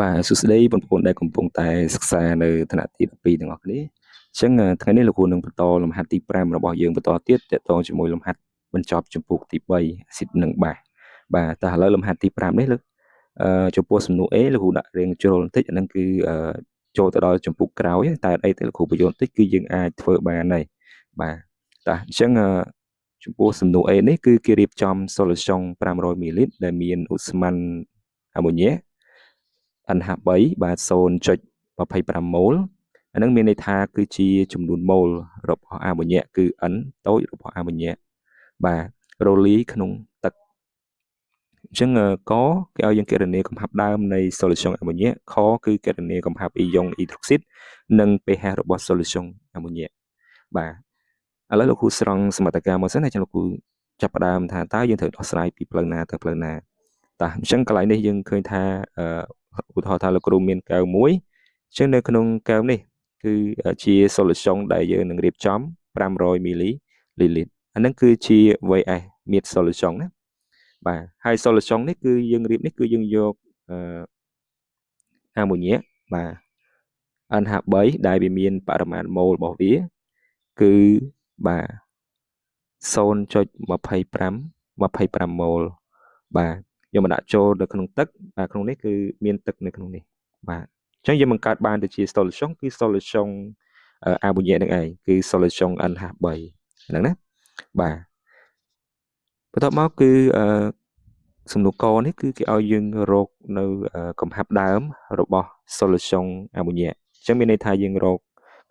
បាទសួស្តីបងប្អូនដែលកំពុងតែសិក្សានៅថ្នាក់ទី12ទាំងអស់គ្នាអញ្ចឹងថ្ងៃនេះលោកគ្រូនឹងបន្តលំហាត់ទី5របស់យើងបន្តទៀតទាក់ទងជាមួយលំហាត់បញ្ចប់ជំពូកទី3អាស៊ីតនិងបាសបាទតោះឥឡូវលំហាត់ទី5នេះលើកចំពោះសំណួរ A លោកគ្រូដាក់រៀងជ្រុលបន្តិចអាហ្នឹងគឺចូលទៅដល់ជំពូកក្រោយតែអីទៅលោកគ្រូបញ្យល់បន្តិចគឺយើងអាចធ្វើបានហើយបាទតោះអញ្ចឹងចំពោះសំណួរ A នេះគឺគេរៀបចំ solution 500 ml ដែលមានឧស្ម័នអាម៉ូញ៉េNH3 បាទ 0.25 ម៉ូលអានឹងមានន័យថាគឺជាចំនួនម៉ូលរបស់អាម៉ូញ៉េគឺ N តូចរបស់អាម៉ូញ៉េបាទរលីក្នុងទឹកអញ្ចឹងកគេឲ្យយើងគណនាកំហាប់ដើមនៃ solution អាម៉ូញ៉េខគឺគណនាកំហាប់អ៊ីយ៉ុងអ៊ីដ្រូស៊ីតនិង pH របស់ solution អាម៉ូញ៉េបាទឥឡូវលោកគ្រូស្រង់សមត្ថការមកសិនហើយលោកគ្រូចាប់ផ្ដើមថាតើយើងត្រូវដោះស្រាយពីផ្លូវណាទៅផ្លូវណាតើអញ្ចឹងកន្លែងនេះយើងឃើញថាឧទាហរណ៍ថាលោកគ្រូមានកែវមួយអញ្ចឹងនៅក្នុងកែវនេះគឺជា solution ដែលយើងនឹងរៀបចំ500 មីលីលីត្រអានឹងគឺជា VS mid solution ណាបាទហើយ solution នេះគឺយើងរៀបនេះគឺយើងយកអាម៉ូញ៉េបាទ NH3 ដែលវាមានបរិមាណម៉ូលរបស់វាគឺបាទ0.25ម៉ូលបាទយកមកដាក់ចូលនៅក្នុងទឹកបាទក្នុងនេះគឺមានទឹកនៅក្នុងនេះបាទអញ្ចឹងយើងបង្កើតបានទៅជា solution គឺ solution អាម៉ូញ៉េនឹងឯងគឺ solution NH3 ហ្នឹងណាបាទបន្ទាប់មកគឺសំណួរកនេះគឺគេឲ្យយើងរកនៅកំហាប់ដើមរបស់ solution អាម៉ូញ៉េអញ្ចឹងមានន័យថាយើងរក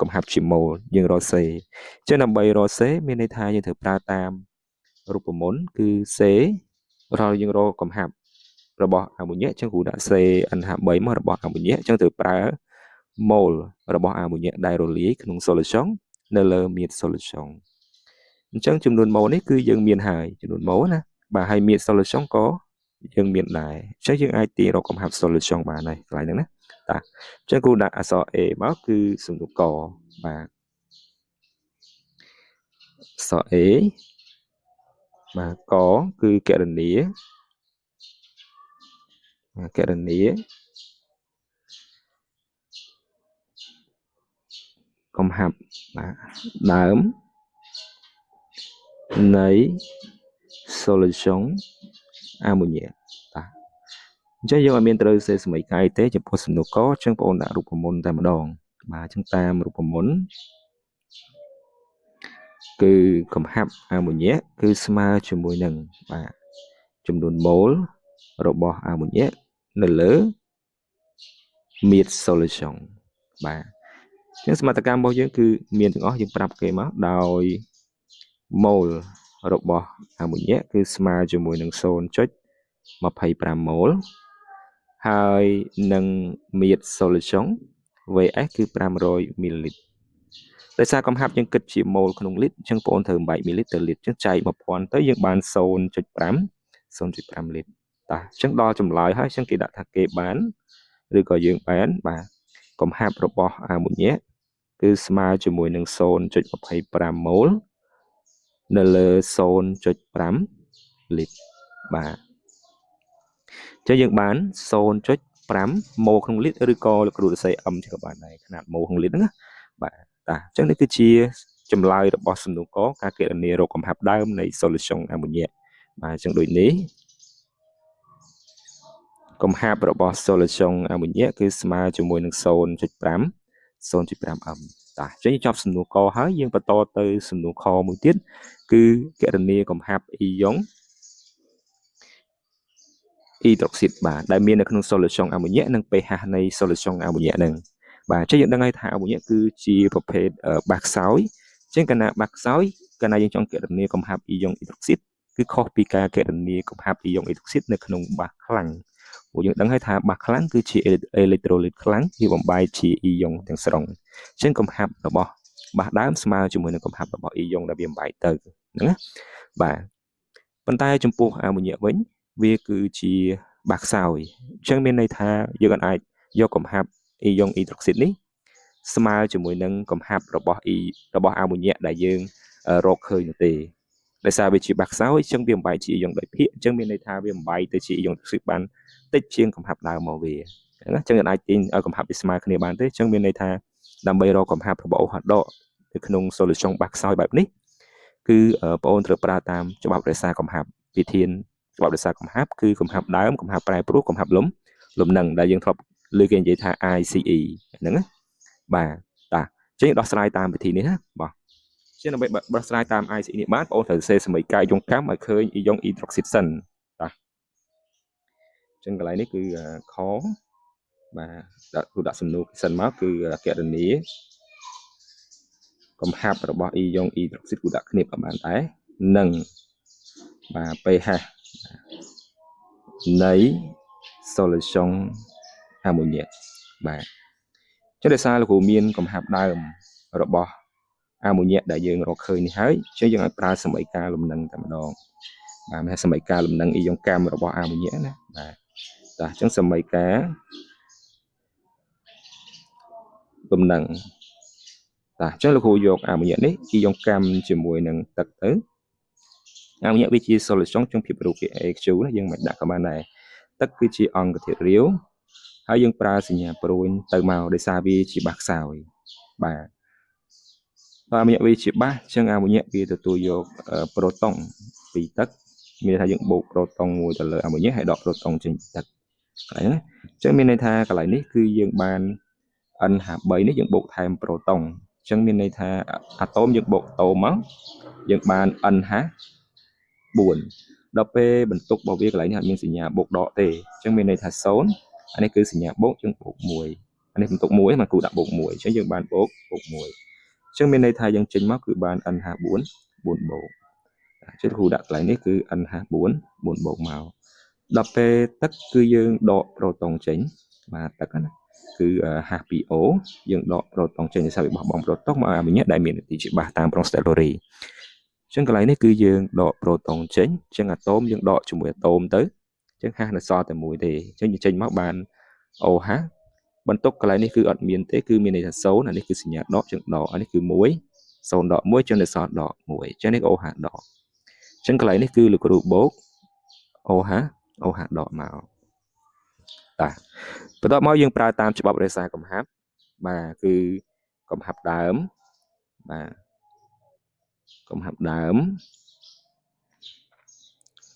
កំហាប់ជាម៉ូលយើងរក C អញ្ចឹងដើម្បីរក C មានន័យថាយើងត្រូវប្រើតាមរូបមន្តគឺ C រាល់យើងរកកំហាប់របស់អាម៉ូញ៉េអញ្ចឹងគ្រូដាក់ CNH3 មករបស់អាម៉ូញ៉េអញ្ចឹងត្រូវប្រើម៉ូលរបស់អាម៉ូញ៉េដែលរលាយក្នុង solution នៅលើមាត្រ solution អញ្ចឹងចំនួនម៉ូលនេះគឺយើងមានហើយចំនួនម៉ូលណាបាទហើយមាត្រ solution ក៏យើងមានដែរអញ្ចឹងយើងអាចទាញរកកំហាប់ solution បានហើយកន្លែងហ្នឹងណាតាអញ្ចឹងគ្រូដាក់អក្សរ A មកគឺសំណួរកបាទអក្សរ A បាទកគឺគណនាកំហាប់បាទដើមនៃ solution អាម៉ូញ៉េបាទអញ្ចឹងយើងអត់មានត្រូវសេសមីកាយទេចំពោះសំណួរកអញ្ចឹងបងប្អូនដាក់រូបមន្តតែម្ដងបាទអញ្ចឹងតាមរូបមន្តគឺកំហាប់អាម៉ូញ៉េគឺស្មើជាមួយនឹងបាទចំនួនម៉ូលរបស់អាម៉ូញ៉េនៅលើមាត្រ solution បាទអញ្ចឹងសមត្ថកម្មរបស់យើងគឺមានទាំងអស់យើងប្រាប់គេមកដោយម៉ូលរបស់អាម៉ូញ៉េគឺស្មើជាមួយនឹង 0.25 ម៉ូលហើយនឹងមាត្រ solution VS គឺ500 មីលីលីត្រដោយសារកំហាប់យើងគិតជាម៉ូលក្នុងលីត្រអញ្ចឹងបងប្អូនត្រូវបែកមីលីលីត្រទៅលីត្រអញ្ចឹងចែក 1000 ទៅយើងបាន 0.5 លីត្រតាអញ្ចឹងដល់ចម្លើយហើយអញ្ចឹងគេដាក់ថាគេបានឬក៏យើងបានបាទកំហាប់របស់អាម៉ូញ៉េគឺស្មើជាមួយនឹង 0.25 ម៉ូលនៅលើ 0.5 លីត្របាទអញ្ចឹងយើងបាន 0.5 ម៉ូលក្នុងលីត្រឬក៏លោកគ្រូសរសេរ m ជាក៏បានដែរຂະຫນាតម៉ូលក្នុងលីត្រហ្នឹងណាបាទតាអញ្ចឹងនេះគឺជាចម្លើយរបស់សំណួរកការគណនារកកំហាប់ដើមនៃ solution អាម៉ូញ៉េបាទអញ្ចឹងដូចនេះកំហាប់របស់ solution អាម៉ូញ៉េគឺស្មើជាមួយនឹង 0.5m តាអញ្ចឹងចប់សំណួរកហើយយើងបន្តទៅសំណួរខមួយទៀតគឺគណនាកំហាប់អ៊ីយ៉ុងអ៊ីដ្រូស៊ីតបាទដែលមាននៅក្នុង solution អាម៉ូញ៉េនិង pH នៃ solution អាម៉ូញ៉េហ្នឹងបាទអញ្ចឹងយើងដឹងហើយថាអាម៉ូញ៉េគឺជាប្រភេទបាសខ្សោយអញ្ចឹងកាលណាបាសខ្សោយកាលណាយើងចង់គណនាកំហាប់អ៊ីយ៉ុងអ៊ីដ្រូស៊ីតគឺខុសពីការគណនាកំហាប់អ៊ីយ៉ុងអ៊ីដ្រូស៊ីតនៅក្នុងបាសខ្លាំងព្រោះយើងដឹងហើយថាបាសខ្លាំងគឺជាអេឡិចត្រូលីតខ្លាំងវាបំបែកជាអ៊ីយ៉ុងទាំងស្រុងអញ្ចឹងកំហាប់របស់បាសដើមស្មើជាមួយនឹងកំហាប់របស់អ៊ីយ៉ុងដែលវាបំបែកទៅហ្នឹងណាបាទប៉ុន្តែចំពោះអាម៉ូញ៉េវិញវាគឺជាបាសខ្សោយអញ្ចឹងមានន័យថាយើងអាចយកកំហាប់អ៊ីយ៉ុងអ៊ីដ្រូស៊ីតនេះស្មើជាមួយនឹងកំហាប់របស់អាម៉ូញ៉េដែលយើងរកឃើញនោះទេដោយសារវាជាបាសខ្សោយអញ្ចឹងវាបំបែកជាអ៊ីយ៉ុងដោយភាគអញ្ចឹងមានន័យថាវាបំបែកទៅជាអ៊ីយ៉ុងអ៊ីដ្រូស៊ីតបានតិចជាងកំហាប់ដើមមកវា ណាចឹងអាចទាញឲ្យកំហាប់វាស្មើគ្នាបានទេចឹងមានន័យថាដើម្បីរកកំហាប់របស់អូហាត់ដកនៅក្នុង solution បាក់ខ្សោយបែបនេះគឺបងអូនត្រូវប្រើតាមច្បាប់រក្សាកំហាប់វិធានច្បាប់រក្សាកំហាប់គឺកំហាប់ដើមកំហាប់ប្រែប្រួសកំហាប់លំនឹងដែលយើងធ្លាប់លើគេនិយាយថា ICE ហ្នឹងណាបាទតាចឹងដោះស្រាយតាមវិធីនេះណាបាទជាដើម្បីដោះស្រាយតាម ICE នេះបានបងអូនត្រូវសេសមីកាយយងកម្មឲ្យឃើញអ៊ីយ៉ុងអ៊ីដ្រុកស៊ីតសិនតាចឹងកន្លែងនេះគឺខបាទដាក់សំណួរសិនមកគឺកណនីកំហាប់របស់អ៊ីយ៉ុងអ៊ីដ្រុកស៊ីតគឺដាក់គ្នាបានដែរនឹងបាទ pH នៃ solution អាម៉ូញ៉ាបាទចឹងដោយសារលោកគ្រូមានកំហាប់ដើមរបស់អាម៉ូញ៉ាដែលយើងរកឃើញនេះហើយចឹងយើងឲ្យប្រើសមីការលំនឹងតែម្ដងបាទមានសមីការលំនឹងអ៊ីយ៉ុងកម្មរបស់អាម៉ូញ៉ាណាបាទតាចឹងសមីការលំនឹងតាចឹងលោកគ្រូយកអាម៉ូញ៉ានេះអ៊ីយ៉ុងកម្មជាមួយនឹងទឹកទៅអាម៉ូញ៉ាវាជា solution ក្នុងភាពរូប AQ ណាយើងមិនដាក់ក៏បានដែរទឹកគឺជាអង្គធាតុរាវហើយយើងប្រើសញ្ញាព្រួញទៅមកដោយសារវាជាបាសខ្សោយបាទអាម៉ូញ៉ាវាជាបាសចឹងអាម៉ូញ៉ាវាទទួលយកប្រូតុងពីទឹកមានថាយើងបូកប្រូតុងមួយទៅលើអាម៉ូញ៉ាហើយដកប្រូតុងចេញពីទឹកកន្លែងណាចឹងមានន័យថាកន្លែងនេះគឺយើងបាន NH3 នេះយើងបូកថែមប្រូតុងចឹងមានន័យថាអាតូមយើងបូកតូមមកយើងបាន NH4 ដល់ពេលបន្ទុករបស់វាកន្លែងនេះអត់មានសញ្ញាបូកដកទេចឹងមានន័យថា0អានេះគឺសញ្ញាបូកយើងបូក1អានេះបន្ទុក1មកគូដាក់បូក1ចឹងយើងបានបូក1ចឹងមានន័យថាយើងចេញមកគឺបាន NH4 4បូកចឹងគ្រូដាក់កន្លែងនេះគឺ NH4 4បូកមកដល់ពេលទឹកគឺយើងដកប្រូតុងចេញបាទទឹកណាគឺ H2O យើងដកប្រូតុងចេញដោយសារវាបោះបង់ប្រូតុងមកអាម៉ូញ៉ាដែលមានទីជាបាសតាមប្រងស្តេឡូរីចឹងកន្លែងនេះគឺយើងដកប្រូតុងចេញចឹងអាតូមយើងដកជាមួយអាតូមទៅចឹងHនៅសល់តែមួយទេចឹងយើងចេញមកបាន OH បន្ទុកកន្លែងនេះគឺអត់មានទេគឺមានន័យថា0អានេះគឺសញ្ញាដកចឹងដកអានេះគឺ1 0ដក1ចឹងនៅសល់ដក1ចឹងនេះ OH ដកចឹងកន្លែងនេះគឺលោកគ្រូបូក OH ដកមកតាបន្ទាប់មកយើងប្រើតាមច្បាប់រក្សាកំហាប់បាទគឺកំហាប់ដើមបាទកំហាប់ដើម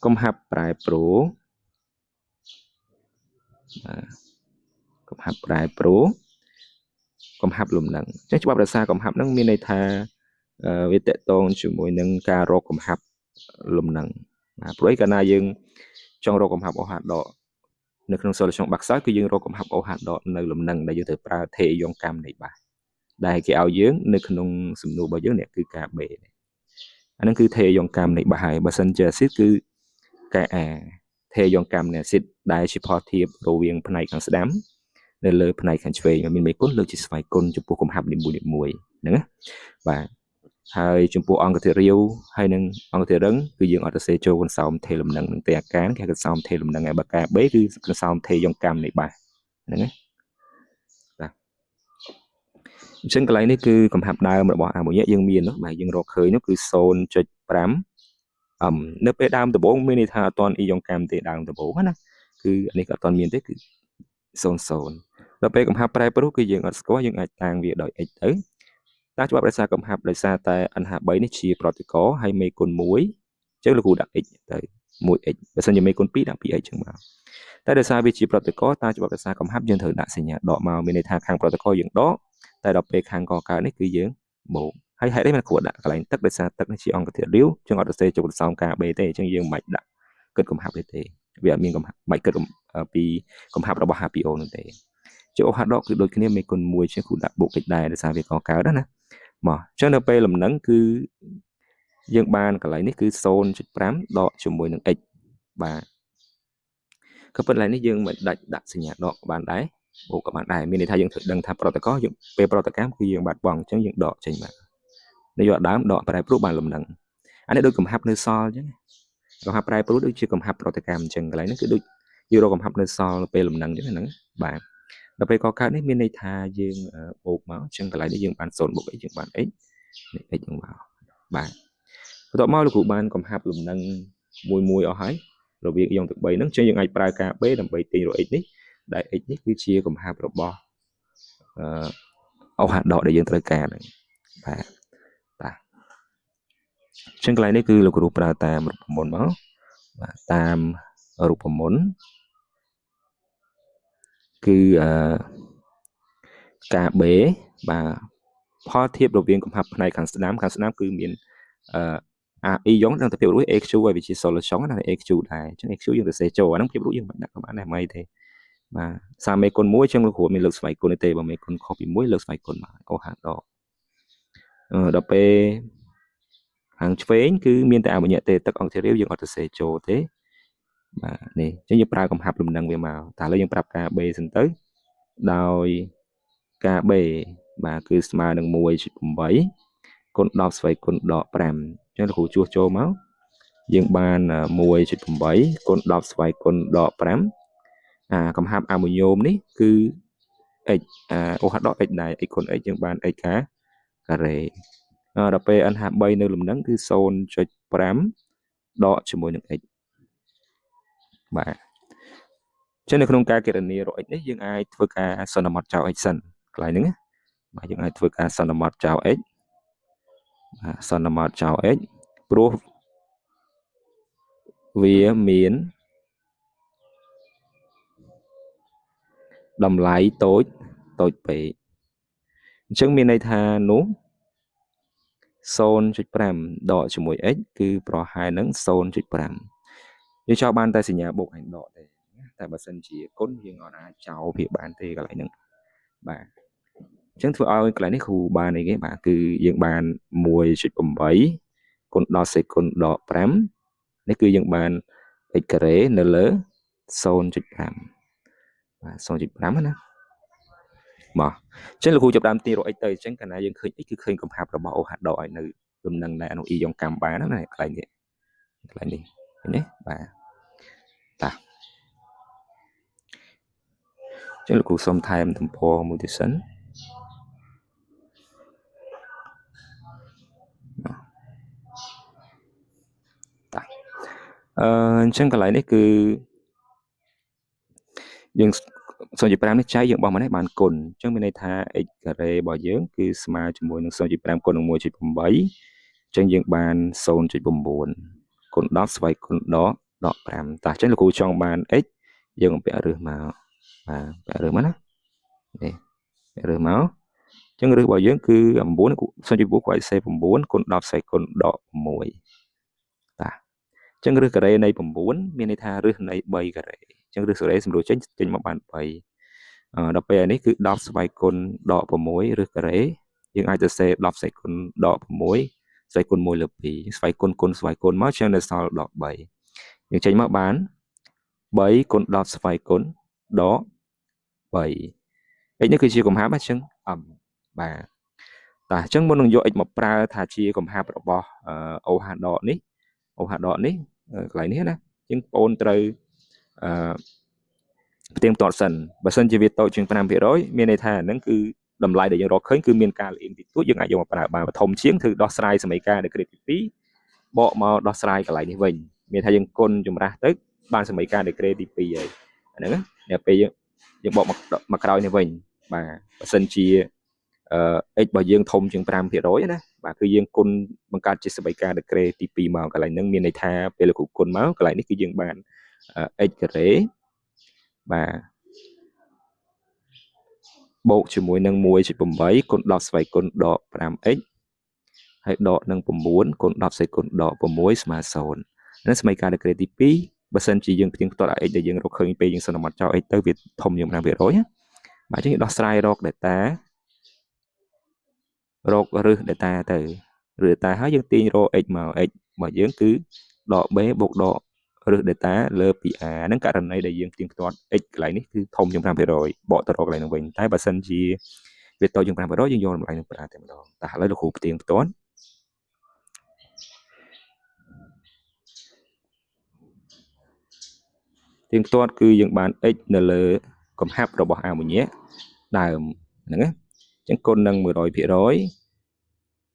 កំហាប់ប្រែប្រួសបាទកំហាប់ប្រែប្រួសកំហាប់លំនឹងចឹងច្បាប់រក្សាកំហាប់ហ្នឹងមានន័យថាវាតកតងជាមួយនឹងការរកកំហាប់លំនឹងបាទព្រោះឯកាលណាយើងចង់រកកំហាប់ OH ដកនៅក្នុង solution បាក់ខ្សោយគឺយើងរកកំហាប់ OH ដកនៅលំនឹងដែលយើងត្រូវប្រើថេយងកម្មនៃបាសដែលគេឲ្យយើងនៅក្នុងសំណួររបស់យើងនេះគឺការ B អាហ្នឹងគឺថេយងកម្មនៃបាសហើយបើសិនជាអាស៊ីតគឺការ A ថេយងកម្មនៃអាស៊ីតដែលជាផលធៀបរវាងផ្នែកខាងស្ដាំនៅលើផ្នែកខាងឆ្វេងមានមេគុណលើកជាស្វ័យគុណចំពោះកំហាប់នីមួយៗហ្នឹងណាបាទហើយចំពោះអង្គធាតុរាវហើយនឹងអង្គធាតុរឹងគឺយើងអត់ទៅសេចូលកន្សោមថេលំនឹងនឹងទេអាការគេកន្សោមថេលំនឹងហើយបើការ B គឺកន្សោមថេយងកម្មនៃបាសហ្នឹងណាបាទអញ្ចឹងកន្លែងនេះគឺកំហាប់ដើមរបស់អាម៉ូញ៉ាយើងមាននោះបាទយើងរកឃើញនោះគឺ 0.5 នៅពេលដើមដំបូងមានន័យថាអត់ទាន់អ៊ីយ៉ុងកម្មទេដើមដំបូងណាគឺនេះក៏អត់ទាន់មានទេគឺ00ដល់ពេលកំហាប់ប្រែប្រួសគឺយើងអត់ស្គាល់យើងអាចតាំងវាដោយ x ទៅតាមច្បាប់រក្សាកំហាប់ដោយសារតែ NH3 នេះជាប្រតិករហើយមេគុណ1អញ្ចឹងលោកគ្រូដាក់ x ទៅ 1x បើសិនជាមេគុណ2ដាក់ 2x ចឹងមកតែដោយសារវាជាប្រតិករតាមច្បាប់រក្សាកំហាប់យើងត្រូវដាក់សញ្ញាដកមកមានន័យថាខាងប្រតិករយើងដកតែដល់ពេលខាងកកើតនេះគឺយើងបូកហើយហេតុអីមិនគួរដាក់កន្លែងទឹកដោយសារទឹកនេះជាអង្គធាតុរាវចឹងអត់ទៅសេចូលសោមការ B ទេអញ្ចឹងយើងមិនដាក់គិតកំហាប់ទេវាអត់មានកំហាប់មិនគិតពីកំហាប់របស់ H2O នោះទេជា OH ដកគឺដូចគ្នាមេគុណ1ជាងគូដាក់បូក x ដែរដោយសារវាកកើតណាមកអញ្ចឹងនៅពេលលំនឹងគឺយើងបានកន្លែងនេះគឺ 0.5 ដកជាមួយនឹង x បាទក៏ប៉ុន្តែនេះយើងមិនដាច់ដាក់សញ្ញាដកបានដែរបូកក៏បានដែរមានន័យថាយើងត្រូវដឹងថាប្រតិករយើងពេលប្រតិកម្មគឺយើងបាត់បង់អញ្ចឹងយើងដកចេញមកនេះយកដើមដកប្រែប្រួសបានលំនឹងអានេះដូចកំហាប់នៅសល់អញ្ចឹងកំហាប់ប្រែប្រួសដូចជាកំហាប់ប្រតិកម្មអញ្ចឹងកន្លែងនេះគឺដូចយើងរកកំហាប់នៅសល់ពេលលំនឹងអញ្ចឹងហ្នឹងបាទដល់ពេលកកើតនេះមានន័យថាយើងបូកមកអញ្ចឹងកន្លែងនេះយើងបាន0បូក x យើងបាន x នេះ x យើងមកបាទបន្ទាប់មកលោកគ្រូបានកំហាប់លំនឹងមួយអស់ហើយរវាងអ៊ីយ៉ុងទឹក3ហ្នឹងអញ្ចឹងយើងអាចប្រើការ B ដើម្បីទាញរក x នេះ ដែល x នេះគឺជាកំហាប់របស់អូហាត់ដកដែលយើងត្រូវការហ្នឹងបាទបាទចឹងកន្លែងនេះគឺលោកគ្រូប្រើតាមរូបមន្តមកបាទតាមរូបមន្តគឺការ B បាទផលធៀបរវាងកំហាប់ផ្នែកខាងស្ដាំគឺមានe យ៉ងនឹងទៅភាពរួច aq ឲ្យវាជា solution ណា aq ដែរអញ្ចឹង aq យើងទៅសេចូលអាហ្នឹងភាពរួចយើងមិនដាក់ក៏បានដែរមិនអីទេបាទសាមេគុណ1អញ្ចឹងលោកគ្រូមានលើកស្វ័យគុណទេបើមេគុណខុសពី1លើកស្វ័យគុណមកអូហាដកដល់ពេលខាងឆ្វេងគឺមានតែអបញ្ញទេទឹកអង់គ្លេសយើងអត់ទៅសេចូលទេបាទនេះអញ្ចឹងយើងប្រើកំហាប់លំនឹងវាមកតែឥឡូវយើងប្រាប់ការ B សិនទៅដោយការ B បាទគឺស្មើនឹង 1.8 គុណ10ស្វ័យគុណដក5អញ្ចឹងលោកគ្រូជួសចូលមកយើងបាន 1.8 គុណ10ស្វ័យគុណដក5កំហាប់អាម៉ូញ៉ូមនេះគឺ x អូហាត់ដក x ដែរ x គុណ x យើងបាន x ការ៉េដល់ពេល n 53នៅលំនឹងគឺ 0.5 ដកជាមួយនឹង x បាទចឹងនៅក្នុងការគណនារក x នេះយើងអាចធ្វើការសន្មតចោល x សិនកន្លែងហ្នឹងបាទយើងអាចធ្វើការសន្មតចោល x បាទសន្មតចោល x ព្រោះវាមានតម្លៃតូចពេកអញ្ចឹងមានន័យថានោះ 0.5 ដកជាមួយ x គឺប្រហែលនឹង 0.5 យើងចោលបានតែសញ្ញាបូកឯដកទេតែបើសិនជាគុណយើងអាចចោលវាបានទេកន្លែងហ្នឹងបាទអញ្ចឹងធ្វើឲ្យកន្លែងនេះគ្រូបានអីគេបាទគឺយើងបាន 1.8 គុណ10សេគុណដក5នេះគឺយើងបាន x ការ៉េនៅលើ 0.5 បាទ 0.5 ណាមកអញ្ចឹងលោកគ្រូចាប់ដើមទាញរក x ទៅអញ្ចឹងកាលណាយើងឃើញ x គឺឃើញកំហាប់របស់អូហាត់ដកឲ្យនៅលំនឹងដែរអនុ e យ៉ងកម្មបានណាកន្លែងនេះឃើញទេបាទតាអញ្ចឹងលោកគ្រូសុំថែមទំព័រមួយទៀតសិនតាអញ្ចឹងកន្លែងនេះគឺយើង 0.5 នេះចែកយើងបោះមកនេះបានគុណអញ្ចឹងមានន័យថា x ការ៉េរបស់យើងគឺស្មើជាមួយនឹង 0.5 គុណនឹង 1.8 អញ្ចឹងយើងបាន 0.9 គុណ10ស្វ័យគុណដក5តោះអញ្ចឹងលោកគ្រូចង់បាន x យើងបំពាក់រឹសមកបាទពាក់រឹសមកណានេះរឹសមកអញ្ចឹងរឹសរបស់យើងគឺ9 0.9គាត់សេ9គុណ10ស្វ័យគុណដក6តាអញ្ចឹងរឹសការ៉េនៃ9មានន័យថារឹសនៃ3ការ៉េអញ្ចឹងរឹសការ៉េសម្រួលចេញមកបាន3ដល់ពេលនេះគឺ10ស្វ័យគុណដក6រឹសការ៉េយើងអាចទៅសេ10ស្វ័យគុណដក6ស្វ័យគុណ1លើ2ស្វ័យគុណគុណស្វ័យគុណមកជាងនៅសល់ដក3យើងចេញមកបាន3គុណ10ស្វ័យគុណដក3 x នេះគឺជាកំហាប់អញ្ចឹងបាទតែអញ្ចឹងមុននឹងយក x មកប្រើថាជាកំហាប់របស់អូហាដកនេះកន្លែងនេះណាអញ្ចឹងបងអូនត្រូវផ្ទៀងផ្ទាត់សិនបើសិនជាវាតូចជាង 5% មានន័យថាហ្នឹងគឺតម្លៃដែលយើងរកឃើញគឺមានការលៀងតិចតួចយើងអាចយកមកប្រើបានធំជាងគឺដោះស្រាយសមីការនៅក្រេតទី2បកមកដោះស្រាយកន្លែងនេះវិញមានថាយើងគុណចម្រាស់ទៅបានសមីការនៅក្រេតទី2ហើយអាហ្នឹងណាពេលយើងបកមកក្រោយនេះវិញបាទបើសិនជាx របស់យើងធំជាង 5% ណាបាទគឺយើងគុណបង្កើតជាសមីការនៅក្រេតទី2មកកន្លែងហ្នឹងមានន័យថាពេលលោកគ្រូគុណមកកន្លែងនេះគឺយើងបាន x ការ៉េបាទបូកជាមួយនឹង 1.8 គុណ10ស្វ័យគុណដក 5x ហើយដកនឹង9គុណ10ស្វ័យគុណដក6ស្មើ0នេះសមីការនៅក្រេតទី2បើសិនជាយើងផ្ទៀងផ្ទាត់ x ដែលយើងរកឃើញពេលយើងសន្មតចោល x ទៅវាធំជាង 5% បាទអញ្ចឹងដោះស្រាយរក data រករឹស data ទៅរឹស data ហើយយើងទាញរក x មក x របស់យើងគឺដក b បូកដករឹស data លើ 2a ហ្នឹងករណីដែលយើងផ្ទៀងផ្ទាត់ x កន្លែងនេះគឺធំជាង 5% បកទៅរកកន្លែងហ្នឹងវិញតែបើសិនជាវាតូចជាង 5% យើងយកតម្លៃនឹងប្រើតែម្ដងតែឥឡូវលោកគ្រូផ្ទៀងផ្ទាត់គឺយើងបាន x នៅលើកំហាប់របស់អាម៉ូញ៉ាដើមហ្នឹងណាអញ្ចឹងគុណនឹង 100%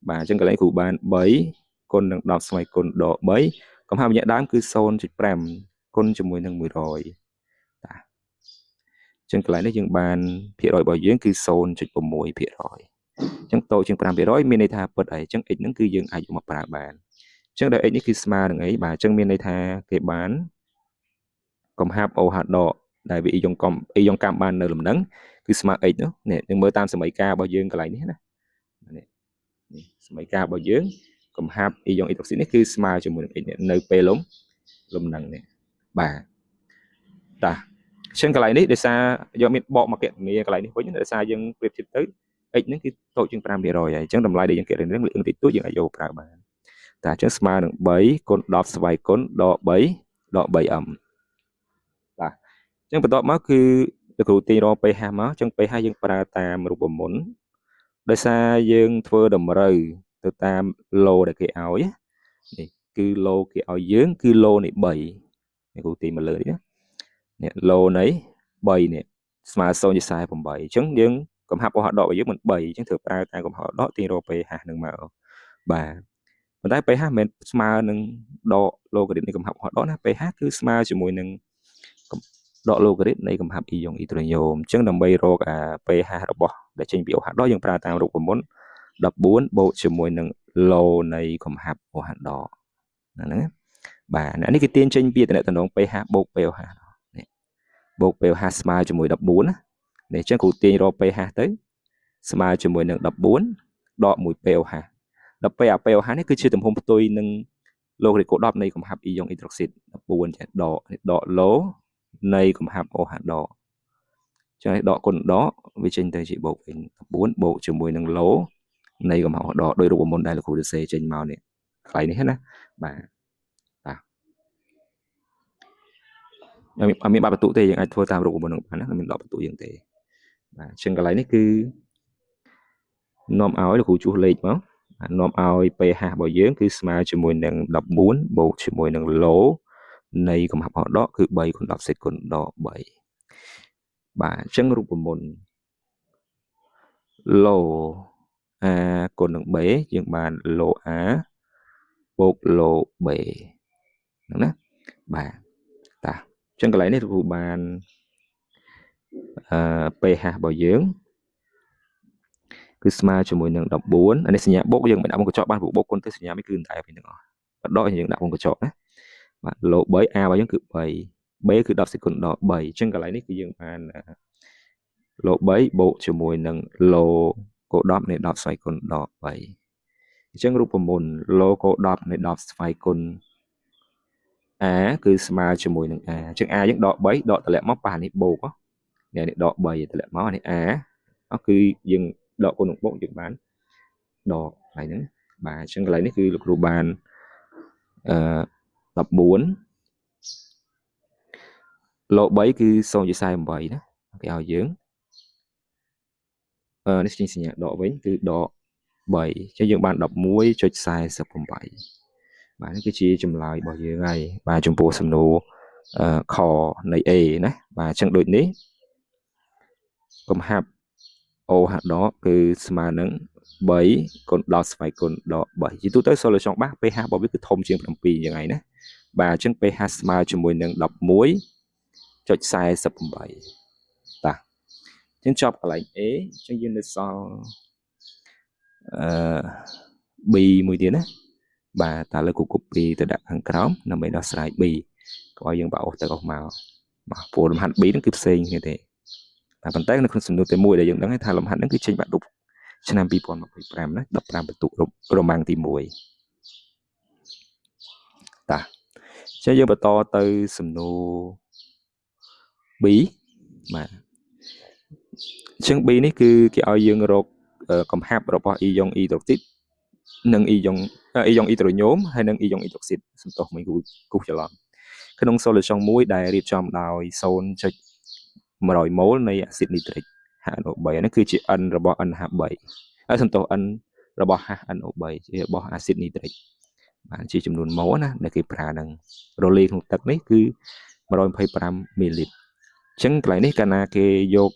បាទអញ្ចឹងកន្លែងគ្រូបាន3គុណនឹង10ស្វ័យគុណដក3កំហាប់អាម៉ូញ៉ាដើមគឺ 0.5 គុណជាមួយនឹង100តា ចឹងកន្លែងនេះយើងបានភាគរយរបស់យើងគឺ 0.6%ចឹងតូចជាង 5% មានន័យថាពិតអីចឹង x ហ្នឹងគឺយើងអាចយកមកប្រើបានចឹងដល់ x នេះគឺស្មើនឹងអីបាទចឹងមានន័យថាគេបានកំហាប់ OH ដកដែលវាយងកម្មបាននៅលំនឹងគឺស្មើ x នោះនេះយើងមើលតាមសមីការរបស់យើងកន្លែងនេះណានេះសមីការរបស់យើងកំហាប់អ៊ីយ៉ុងអ៊ីដ្រូស៊ីតនេះគឺស្មើជាមួយនឹង x នេះនៅពេលលំនឹងនេះបាទតាចឹងកន្លែងនេះដោយសារយកមានបកមកគណនាកន្លែងនេះវិញដោយសារយើងប្រៀបធៀបទៅ x ហ្នឹងគឺតូចជាង 5% ហើយអញ្ចឹងតម្លៃដែលយើងគណនានឹងលឿនតិចតួចយើងអាចយកប្រើបានតែអញ្ចឹងស្មើនឹង3គុណ10ស្វ័យគុណដក 3 ដក 3m បាទអញ្ចឹងបន្ទាប់មកគឺលោកគ្រូទាញរក pH មកអញ្ចឹង pH យើងប្រើតាមរូបមន្តដោយសារយើងធ្វើតម្រូវទៅតាមឡូដែលគេឲ្យនេះគឺឡូគេឲ្យយើងគឺឡូនៃ3គ្រូទាញមកលើនេះនេះឡូនៃ3នេះស្មើ0.48អញ្ចឹងយើងកំហាប់ OH ដករបស់យើងមិន3អញ្ចឹងត្រូវប្រើតាមកំហាប់ដកទាញរក pH នឹងមកបាទប៉ុន្តែ pH មិនមែនស្មើនឹងដកឡូហ្គារីតនៃកំហាប់ OH ដកណា pH គឺស្មើជាមួយនឹងដកឡូហ្គារីតនៃកំហាប់អ៊ីយ៉ុងអ៊ីដ្រូញូមអញ្ចឹងដើម្បីរកអា pH របស់ដែលចេញពី OH ដកយើងប្រើតាមរូបមន្ត14បូកជាមួយនឹងឡូនៃកំហាប់ OH ដកហ្នឹងបាទនេះគឺទាញចេញពីតំណែង pH បូក pH នេះបូក pH ស្មើជាមួយ14ណានេះអញ្ចឹងគ្រូទាញរក pH ទៅស្មើជាមួយនឹង14ដក1 pH ដល់ពេលអា pH នេះគឺជាទំហំផ្ទុយនឹងឡូហ្គារីតកូដ10នៃកំហាប់អ៊ីយ៉ុងអ៊ីដ្រូស៊ីត14ចេះដកឡូនៃកំហាប់ OH ដកចឹងដកគុណដកវាចេញទៅជាបូកវិញ14បូកជាមួយនឹងឡូនៃកំហាប់ OH ដកដោយរូបមន្តដែលលោកគ្រូសរសេរចេញមកនេះកន្លែងនេះណាបាទអត់មានបាក់បន្ទុកទេយើងអាចធ្វើតាមរូបមន្តនឹងបានណាមានដកបន្ទុកយើងទេបាទអញ្ចឹងកន្លែងនេះគឺនាំឲ្យលោកគ្រូជួសលេខមកនាំឲ្យ pH របស់យើងគឺស្មើជាមួយនឹង14បូកជាមួយនឹងឡូនៃកំហាប់ OH ដកគឺ3គុណ10សេគុណដក3បាទអញ្ចឹងរូបមន្តឡូ A គុណនឹង B យើងបានឡូ A បូកឡូ B ហ្នឹងណាបាទតាអញ្ចឹងកន្លែងនេះគ្រូបានpH របស់យើងគឺស្មើជាមួយនឹង14អានេះសញ្ញាបូកយើងមិនដាក់មុខកញ្ចក់បានព្រោះបូកគុណទៅសញ្ញានេះគឺតែវិញទាំងអស់បដកយើងដាក់មុខកញ្ចក់ណាបាទឡូ 3 A របស់យើងគឺ3 B គឺ10សេគុណដក3អញ្ចឹងកន្លែងនេះគឺយើងបានឡូ3បូកជាមួយនឹងឡូកូ10នៃ10ស្វ័យគុណដក3អញ្ចឹងរូបមន្តឡូកូ10នៃ10ស្វ័យគុណ A គឺស្មើជាមួយនឹង A អញ្ចឹង A យើងដក3ដកតម្លាក់មកប៉ះនេះបូកនេះដក3តម្លាក់មកនេះ A គឺយើងដកគុណនឹងបូកយើងបានដកកន្លែងហ្នឹងបាទអញ្ចឹងកន្លែងនេះគឺលោកគ្រូបាន14ឡូ3គឺ0.48ណាគេឲ្យយើងនេះជាសញ្ញាដកវិញគឺដក3អញ្ចឹងយើងបាន11.48បាទនេះគឺជាចម្លើយរបស់យើងហើយបាទចំពោះសំណួរខនៃ A ណាបាទអញ្ចឹងដូចនេះកំហាប់ OH ដកគឺស្មើនឹង3គុណ10ស្វ័យគុណដក3ជាទូទៅ solution បាស pH របស់វាគឺធំជាង7យ៉ាងហ្នឹងណាបាទអញ្ចឹង pH ស្មើជាមួយនឹង11.48តាអញ្ចឹងចប់កន្លែង A អញ្ចឹងយើងនៅសល់B មួយទៀតណាបាទតើលើគូ copy ទៅដាក់ខាងក្រោមដើម្បីដោះស្រាយ B កុំឲ្យយើងបាក់អស់ទៅអស់មកព្រោះលំហាត់ B ហ្នឹងគឺផ្សេងគ្នាទេតែប៉ុន្តែនៅក្នុងសំណួរទី1ដែលយើងដឹងថាលំហាត់ហ្នឹងគឺចេញបាក់ឌុបឆ្នាំ2025ណា15បន្ទុករម៉ាំងទី1តាអញ្ចឹងយើងបន្តទៅសំណួរ B បាទអញ្ចឹង B នេះគឺគេឲ្យយើងរកកំហាប់របស់អ៊ីយ៉ុងអ៊ីដ្រូស៊ីតនិងអ៊ីយ៉ុងអ៊ីដ្រូញូមហើយនិងអ៊ីយ៉ុងអ៊ីដ្រូស៊ីតសំទោសមួយគូច្រឡំក្នុង solution មួយដែលរៀបចំដោយ 0.100 ម៉ូលនៃអាស៊ីតនីត្រិក HNO3 នេះគឺជា N របស់ NH3 ហើយសំទោស N របស់ HNO3 ជារបស់អាស៊ីតនីត្រិកបាទជាចំនួនម៉ូលណាដែលគេប្រើនឹងរលាយក្នុងទឹកនេះគឺ125មីលីលីត្រអញ្ចឹងកន្លែងនេះកាលណាគេយក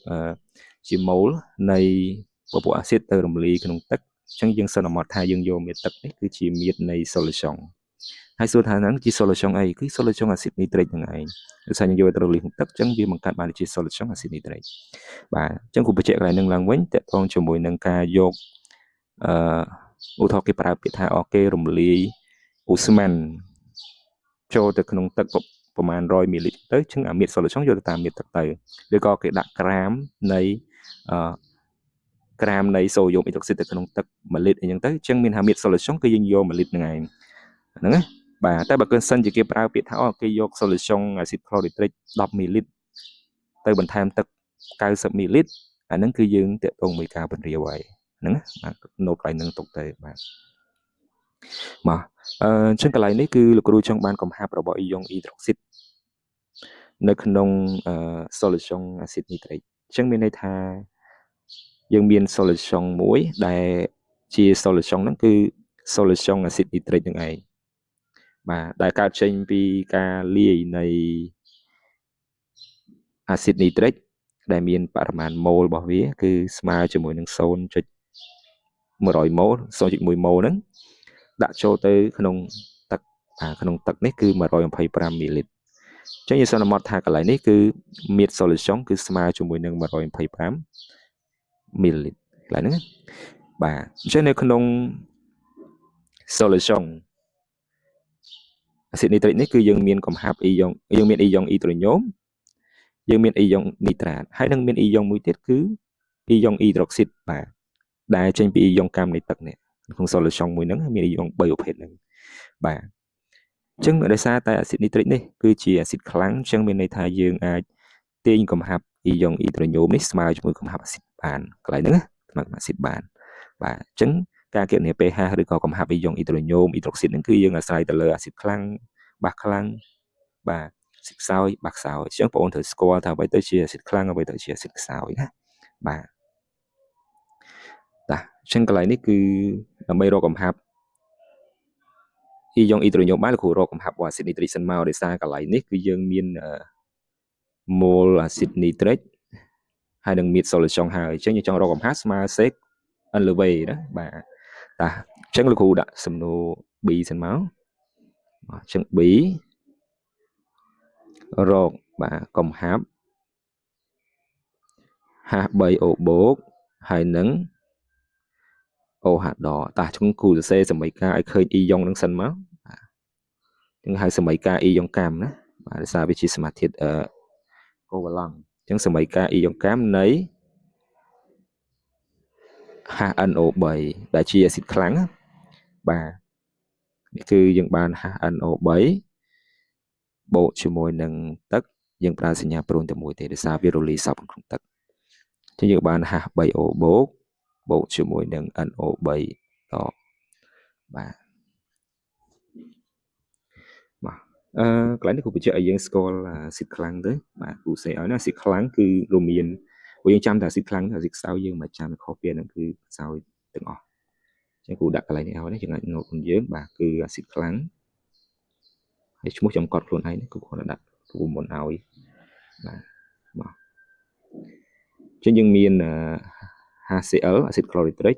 ជាម៉ូលនៃពពុះអាស៊ីតទៅរំលាយក្នុងទឹកអញ្ចឹងយើងសន្មតថាយើងយកមាត្រទឹកនេះគឺជាមាត្រនៃ solution ហើយសួរថាហ្នឹងជា solution អីគឺ solution acid nitric ហ្នឹងឯងដោយសារយើងយកទៅរលាយក្នុងទឹកអញ្ចឹងវាបង្កើតបានជា solution acid nitric បាទអញ្ចឹងគ្រូបញ្ជាក់កន្លែងហ្នឹងឡើងវិញតកតងជាមួយនឹងការយកឧទាហរណ៍គេប្រើពាក្យថាគេរំលាយអូស្មန်ចូលទៅក្នុងទឹកប្រមាណ100 មីលីលីត្រទៅអញ្ចឹងអាមាត្រ solution យកទៅតាមមាត្រទឹកទៅឬក៏គេដាក់ក្រាមនៃសូដ្យូមអ៊ីដ្រុកស៊ីតទៅក្នុងទឹក1លីត្រអីចឹងទៅអញ្ចឹងមានថាមាត្រ solution គឺយើងយក1លីត្រហ្នឹងឯងហ្នឹងណាបាទតែបើគិតសិនជាគេប្រើពាក្យថាគេយក solution acid chlorhydric 10 មីលីលីត្រទៅបន្ថែមទឹក90 មីលីលីត្រអាហ្នឹងគឺយើងតាក់ទងមួយការពន្រាវហើយហ្នឹងណាបាទនៅកន្លែងហ្នឹងទុកទៅបាទមកអញ្ចឹងកន្លែងនេះគឺលោកគ្រូចង់បានកំហាប់របស់អ៊ីយ៉ុងអ៊ីដ្រុកស៊ីតនៅក្នុង solution acid nitric អញ្ចឹងមានន័យថាយើងមាន solution មួយដែលជា solution ហ្នឹងគឺ solution acid nitric ហ្នឹងឯងបាទដែលកើតចេញពីការលាយនៃ acid nitric ដែលមានបរិមាណម៉ូលរបស់វាគឺស្មើជាមួយនឹង 0.100 ម៉ូល 0.1 ម៉ូលហ្នឹងដាក់ចូលទៅក្នុងទឹកក្នុងទឹកនេះគឺ125 មីលីលីត្រអញ្ចឹងយើងសន្មតថាកន្លែងនេះគឺមាត្រ solution គឺស្មើជាមួយនឹង125 មីលីលីត្រកន្លែងហ្នឹងបាទអញ្ចឹងនៅក្នុង solution acid nitric នេះគឺយើងមានកំហាប់អ៊ីយ៉ុងយើងមានអ៊ីយ៉ុងអ៊ីដ្រូញូមយើងមានអ៊ីយ៉ុងនីត្រាតហើយនឹងមានអ៊ីយ៉ុងមួយទៀតគឺអ៊ីយ៉ុងអ៊ីដ្រុកស៊ីតបាទដែលចេញពីអ៊ីយ៉ុងកាំនៃទឹកនេះក្នុង solution មួយហ្នឹងមានអ៊ីយ៉ុង3ប្រភេទហ្នឹងបាទអញ្ចឹងដោយសារតែអាស៊ីតនីត្រិកនេះគឺជាអាស៊ីតខ្លាំងអញ្ចឹងមានន័យថាយើងអាចទាញកំហាប់អ៊ីយ៉ុងអ៊ីដ្រូញូមនេះស្មើជាមួយកំហាប់អាស៊ីតបានកន្លែងហ្នឹងស្មើអាស៊ីតបានបាទអញ្ចឹងការគណនា pH ឬក៏កំហាប់អ៊ីយ៉ុងអ៊ីដ្រូញូមអ៊ីដ្រុកស៊ីតហ្នឹងគឺយើងអាស្រ័យទៅលើអាស៊ីតខ្លាំងបាសខ្លាំងបាទអាស៊ីតខ្សោយបាសខ្សោយអញ្ចឹងបងប្អូនត្រូវស្គាល់ថាអ្វីទៅជាអាស៊ីតខ្លាំងអ្វីទៅជាអាស៊ីតខ្សោយណាបាទអញ្ចឹងកន្លែងនេះគឺដើម្បីរកកំហាប់អ៊ីយ៉ុងអ៊ីដ្រូញូមបានលោកគ្រូរកកំហាប់អាស៊ីតនីត្រិកសិនមកដោយសារកន្លែងនេះគឺយើងមានម៉ូលអាស៊ីតនីត្រិកហើយនឹងមាត្រ solution ហើយអញ្ចឹងយើងចង់រកកំហាប់ស្មើសេក n លើ v ណាបាទអញ្ចឹងលោកគ្រូដាក់សំណួរ b សិនមកអញ្ចឹង b រកបាទកំហាប់ H3O បូកហើយនឹង OH ដកតាchúngគ្រូសរសេរសមីការឲ្យឃើញអ៊ីយ៉ុងនឹងសិនមកចឹងហៅសមីការអ៊ីយ៉ុងកាំណាបាទដោយសារវាជាសមាធាតុកូវ៉ាឡង់ចឹងសមីការអ៊ីយ៉ុងកាំនៃ HNO3 ដែលជាអាស៊ីតខ្លាំងបាទនេះគឺយើងបាន HNO3 បូកជាមួយនឹងទឹកយើងប្រើសញ្ញាព្រួញតែមួយទេដោយសារវារលាយសពក្នុងទឹកចឹងយើងបាន H3O បូកជាមួយនឹង NO3 ដកបាទកន្លែងនេះគ្រូបញ្ជាក់ឲ្យយើងស្គាល់អាស៊ីតខ្លាំងទៅបាទគ្រូសេឲ្យណាអាស៊ីតខ្លាំងគឺរួមមានយើងចាំតែអាស៊ីតខ្លាំងអាស៊ីតខ្សោយយើងមិនចាំខុសពីហ្នឹងគឺខ្សោយទាំងអស់ចឹងគ្រូដាក់កន្លែងនេះឲ្យណាយើងអាចណូតខ្លួនយើងបាទគឺអាស៊ីតខ្លាំងហើយឈ្មោះចំកត់ខ្លួនឯងគ្រូគាត់ដាក់គ្រូមុនឲ្យបាទមកចឹងយើងមាន HCl អាស៊ីតក្លូរីត្រិក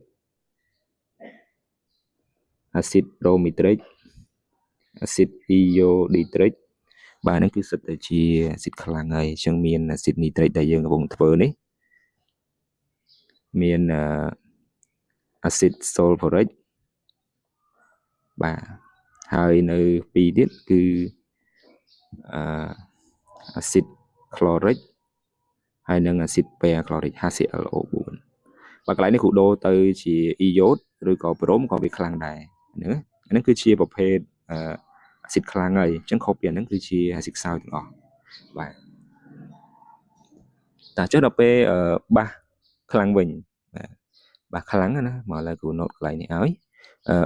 អាស៊ីតប្រូមីត្រិកអាស៊ីតអ៊ីយ៉ូឌីត្រិកបាទហ្នឹងគឺសិតតែជាអាស៊ីតខ្លាំងហើយអញ្ចឹងមានអាស៊ីតនីត្រិកដែលយើងកំពុងធ្វើនេះមានអាស៊ីតសូលហ្វូរិកបាទហើយនៅពីរទៀតគឺអាស៊ីតក្លូរិកហើយនិងអាស៊ីតប៉េអាក្លូរិក HClO4 បាទកន្លែងនេះគ្រូដូរទៅជាអ៊ីយ៉ូតឬក៏ប្រូមក៏វាខ្លាំងដែរហ្នឹងគឺជាប្រភេទអាស៊ីតខ្លាំងហើយអញ្ចឹងខុសពីហ្នឹងគឺជាអាស៊ីតខ្សោយទាំងអស់បាទតែចុះដល់ពេលបាសខ្លាំងវិញបាសខ្លាំងណាមកឥឡូវគ្រូណូតកន្លែងនេះឲ្យ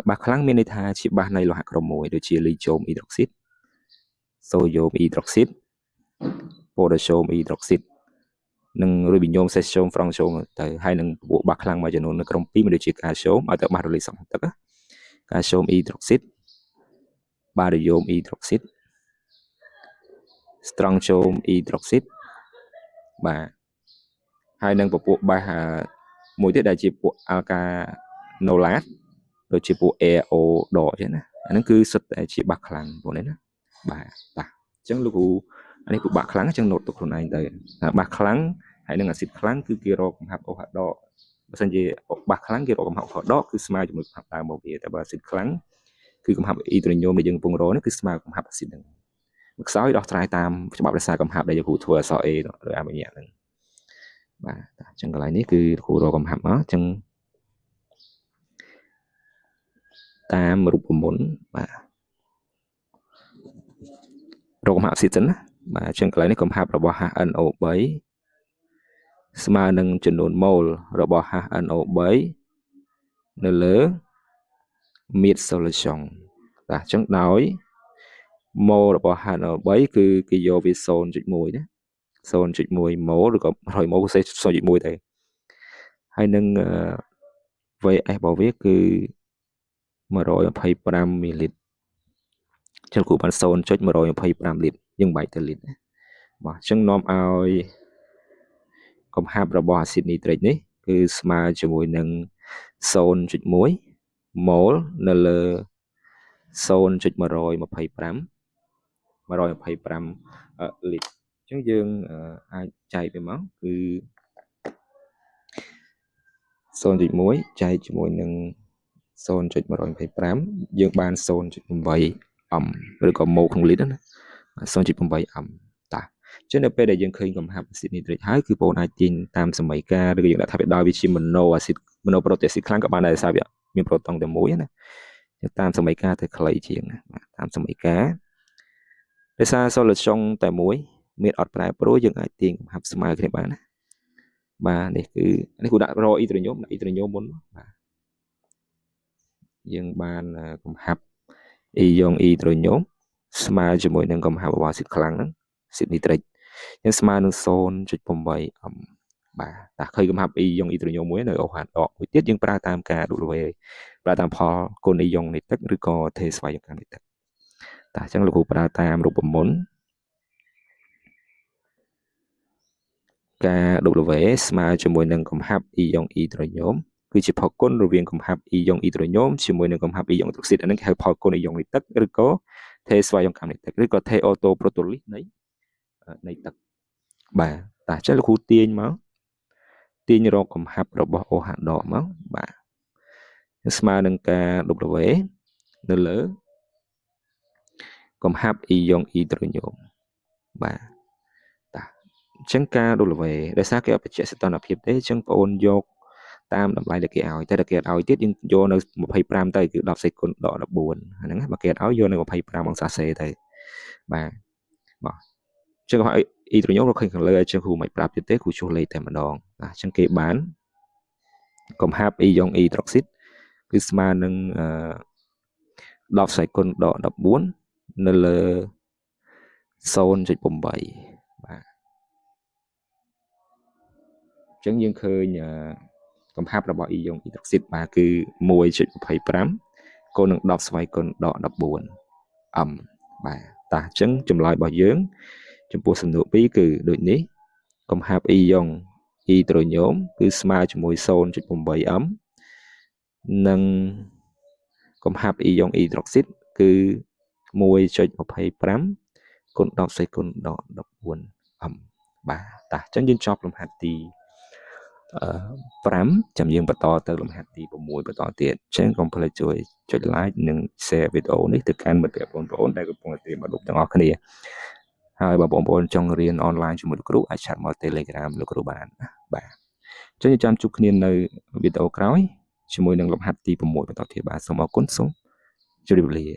បាសខ្លាំងមានន័យថាជាបាសនៃលោហៈក្រុមមួយដូចជាលីជូមអ៊ីដ្រុកស៊ីតសូដ្យូមអ៊ីដ្រុកស៊ីតប៉ូតាស្យូមអ៊ីដ្រុកស៊ីតនិងរូប៊ីញ៉ូមសេស្យូមហ្វ្រង់ស្យូមទៅហើយនឹងពួកបាសខ្លាំងមួយចំនួននៅក្រុម2មានដូចជាកាល់ស្យូមឲ្យទៅបាសរលាយសក្នុងទឹកកាល់ស្យូមអ៊ីដ្រុកស៊ីតបារីយ៉ូមអ៊ីដ្រុកស៊ីតស្ត្រង់ស្យូមអ៊ីដ្រុកស៊ីតបាទហើយនឹងពពួកបាសមួយទៀតដែលជាពួកអាល់កាណូឡាតដូចជាពួក AO ដកចឹងណា អាហ្នឹងគឺសិតតែជាបាក់ខ្លាំងបងនេះណាបាទតាអញ្ចឹងលោកគ្រូអានេះគឺបាក់ខ្លាំងអញ្ចឹង note ទុកខ្លួនឯងទៅបាក់ខ្លាំងហើយនឹងអាស៊ីតខ្លាំងគឺគេរកកំហាប់អូហាដកបើសិនជាបាក់ខ្លាំងគេរកកំហាប់អូហាដកគឺស្មើជាមួយកំហាប់ដើមមកវាតែបើអាស៊ីតខ្លាំងគឺកំហាប់អ៊ីដ្រូញ៉ូមដែលយើងកំពុងរកនេះគឺស្មើកំហាប់អាស៊ីតហ្នឹងមកខ្សោយដោះស្រាយតាមច្បាប់រក្សាកំហាប់ដែលលោកគ្រូធ្វើអក្សរ A ឬអាបញ្ញត្តិហ្នឹងបាទអញ្ចឹងកន្លែងនេះគឺលោកគ្រូរកកំហាប់មកអញ្ចឹងតាមរូបមន្តបាទរកកំហាប់អាស៊ីតសិនណាបាទអញ្ចឹងកន្លែងនេះកំហាប់របស់ HNO3 ស្មើនឹងចំនួនម៉ូលរបស់ HNO3 នៅលើមាត្រ solution បាទអញ្ចឹងដោយម៉ូលរបស់ HNO3 គឺគេយកវា 0.1 ណា 0.1 ម៉ូលឬក៏100ម៉ូលគឺ 0.1 ទៅហើយនឹង VS របស់វាគឺ125មីលីលីត្រចឹងគូបាន 0.125 លីត្រយើងបែកទៅលីត្រណាបាទអញ្ចឹងនាំឲ្យកំហាប់របស់អាស៊ីតនីត្រិកនេះគឺស្មើជាមួយនឹង 0.1 ម៉ូលនៅលើ 0.125 លីត្រអញ្ចឹងយើងអាចចែកវាមកគឺ 0.1 ចែកជាមួយនឹង 0.125 យើងបាន 0.8 អំឬក៏ម៉ូលក្នុងលីត្រណា 0.8 អំតាអញ្ចឹងនៅពេលដែលយើងឃើញកំហាប់អាស៊ីតនីត្រិកហើយគឺបងអាចទាញតាមសម័យកាលឬក៏យើងដាក់ថាវាដោយវាជាម៉ូណូអាស៊ីតម៉ូណូប្រូតេអាស៊ីតខ្លាំងក៏បានដែរសារវាមានប្រូតុងតែមួយណាតាមសម័យកាលទៅខ្លីជាងតាមសម័យកាលដោយសារ solution តែមួយមានអត់ប្រែប្រួលយើងអាចទាញកំហាប់ស្មើគ្នាបានណាបាទនេះគឺដាក់រអ៊ីដ្រូញ៉ូមដាក់អ៊ីដ្រូញ៉ូមមុនបាទយើងបានកំហាប់អ៊ីយ៉ុងអ៊ីដ្រូញ៉ូមស្មើជាមួយនឹងកំហាប់របស់អាស៊ីតខ្លាំងហ្នឹងអាស៊ីតនីត្រិកយើងស្មើនឹង 0.8 អំបាទតែឃើញកំហាប់អ៊ីយ៉ុងអ៊ីដ្រូញ៉ូមមួយនៅអូហាដកមួយទៀតយើងប្រើតាមការ W ប្រើតាមផលគុណអ៊ីយ៉ុងនៃទឹកឬក៏ថេស្វ័យយកម្មនៃទឹកតែអញ្ចឹងលោកគ្រូប្រើតាមរូបមន្តការ W ស្មើជាមួយនឹងកំហាប់អ៊ីយ៉ុងអ៊ីដ្រូញ៉ូមគឺជាផលគុណរវាងកំហាប់អ៊ីយ៉ុងអ៊ីដ្រូញ៉ូមជាមួយនឹងកំហាប់អ៊ីយ៉ុងតុកស៊ីតអានេះគេហៅផលគុណអ៊ីយ៉ុងនៃទឹកឬក៏ថេស្វ័យយកម្មនៃទឹកឬក៏ថេអូតូប្រូតូលីសនៃទឹកបាទតែអញ្ចឹងលោកគ្រូទាញមកទាញរកកំហាប់របស់ OH ដកមកបាទស្មើនឹងការ W នៅលើកំហាប់អ៊ីយ៉ុងអ៊ីដ្រូញ៉ូមបាទតាអញ្ចឹងការ W ដោយសារគេអត់បញ្ជាក់សីតុណ្ហភាពទេអញ្ចឹងបងអូនយកតាមតម្លៃដែលគេឲ្យតែគេឲ្យទៀតយើងយកនៅ25ទៅគឺ10សេគុណដក14ហ្នឹងបើគេឲ្យយកនៅ25អង្សាសេទៅបាទបាទអញ្ចឹងឲ្យអ៊ីដ្រូញ៉ូមរកឃើញខាងលើអញ្ចឹងគ្រូមិនប្រាប់ទៀតទេគ្រូជួសលេខតែម្ដងអញ្ចឹងគេបានកំហាប់អ៊ីយ៉ុងអ៊ីដ្រូស៊ីតគឺស្មើនឹង10សេគុណដក14នៅលើ 0.8 បាទអញ្ចឹងយើងឃើញកំហាប់របស់អ៊ីយ៉ុងអ៊ីដ្រូស៊ីតបាទគឺ 1.25 គុណនឹង10ស្វ័យគុណដក14អំបាទតាអញ្ចឹងចម្លើយរបស់យើងចំពោះសំណួរ2គឺដូចនេះកំហាប់អ៊ីយ៉ុងអ៊ីដ្រូញ៉ូមគឺស្មើជាមួយ 0.8 អំនិងកំហាប់អ៊ីយ៉ុងអ៊ីដ្រូស៊ីតគឺ 1.25 គុណ10សេគុណដក14អំបាទតាអញ្ចឹងយើងចប់លំហាត់ទី5ចាំយើងបន្តទៅលំហាត់ទី6បន្តទៀតអញ្ចឹងកុំភ្លេចជួយចុច like និង share វីដេអូនេះទៅកាន់មិត្តភក្តិបងប្អូនដែលកំពុងតែមកលុបទាំងអស់គ្នាហើយបងប្អូនចង់រៀនអនឡាញជាមួយលោកគ្រូអាចឆាតមក Telegram លោកគ្រូបានបាទអញ្ចឹងចាំជួបគ្នានៅវីដេអូក្រោយជាមួយនឹងលំហាត់ទី6បន្តទៀតបាទសូមអរគុណសូមជម្រាបលា